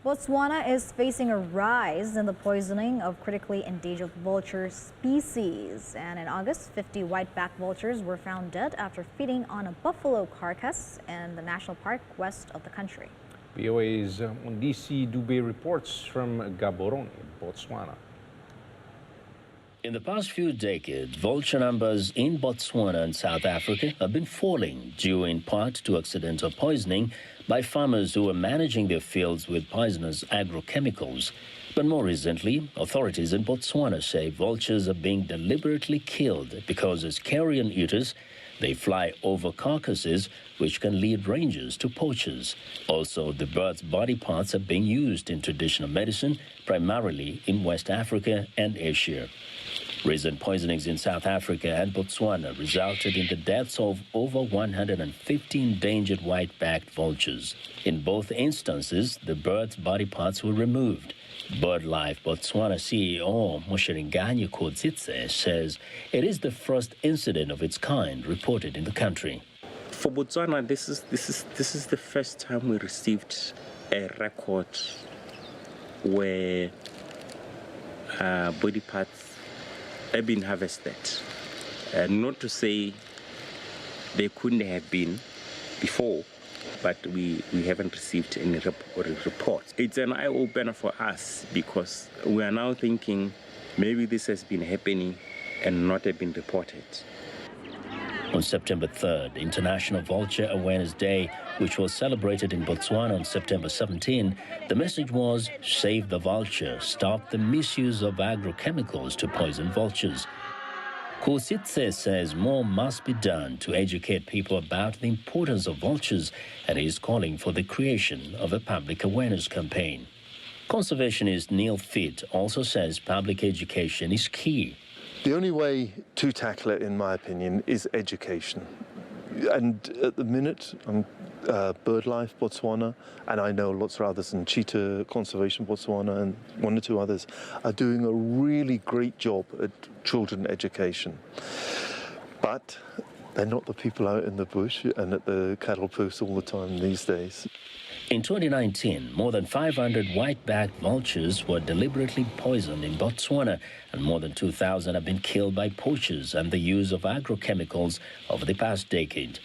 Botswana is facing a rise in the poisoning of critically endangered vulture species. And in August, 50 white-backed vultures were found dead after feeding on a buffalo carcass in the national park west of the country. VOA's Undisi Dube reports from Gaborone, Botswana. In the past few decades, vulture numbers in Botswana and South Africa have been falling due in part to accidental poisoning by farmers who are managing their fields with poisonous agrochemicals. But more recently, authorities in Botswana say vultures are being deliberately killed because as carrion eaters, they fly over carcasses, which can lead rangers to poachers. Also, the birds' body parts are being used in traditional medicine, primarily in West Africa and Asia. Recent poisonings in South Africa and Botswana resulted in the deaths of over 150 endangered white-backed vultures. In both instances, the birds' body parts were removed. BirdLife Botswana CEO Mosheringanya Kodzitse says it is the first incident of its kind reported in the country. For Botswana, this is the first time we received a record where body parts have been harvested. Not to say they couldn't have been before, but we haven't received any reports. It's an eye-opener for us because we are now thinking maybe this has been happening and not have been reported. On September 3rd, International Vulture Awareness Day, which was celebrated in Botswana on September 17, the message was, save the vulture, stop the misuse of agrochemicals to poison vultures. Kusitse says more must be done to educate people about the importance of vultures and is calling for the creation of a public awareness campaign. Conservationist Neil Fitt also says public education is key. The only way to tackle it, in my opinion, is education. And at the minute, BirdLife Botswana, and I know lots of others, and Cheetah Conservation Botswana, and one or two others, are doing a really great job at children education. But they're not the people out in the bush and at the cattle posts all the time these days. In 2019, more than 500 white-backed vultures were deliberately poisoned in Botswana, and more than 2,000 have been killed by poachers and the use of agrochemicals over the past decade.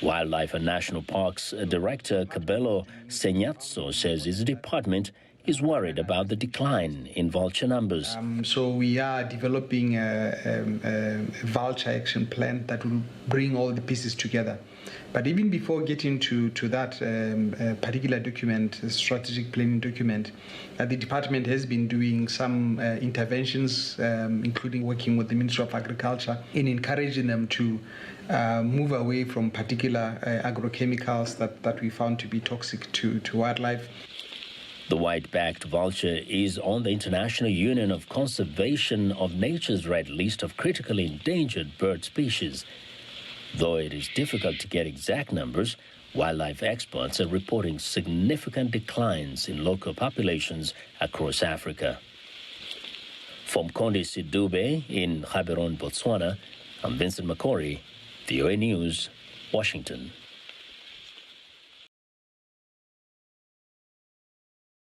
Wildlife and National Parks Director Kabelo Senyatso says his department is worried about the decline in vulture numbers. So we are developing a vulture action plan that will bring all the pieces together. But even before getting to that particular document, strategic planning document, the department has been doing some interventions, including working with the Ministry of Agriculture in encouraging them to move away from particular agrochemicals that we found to be toxic to wildlife. The white-backed vulture is on the International Union of Conservation of Nature's Red List of critically endangered bird species. Though it is difficult to get exact numbers, wildlife experts are reporting significant declines in local populations across Africa. From Kondisi Dube in Gaborone, Botswana, I'm Vincent Makori, VOA News, Washington.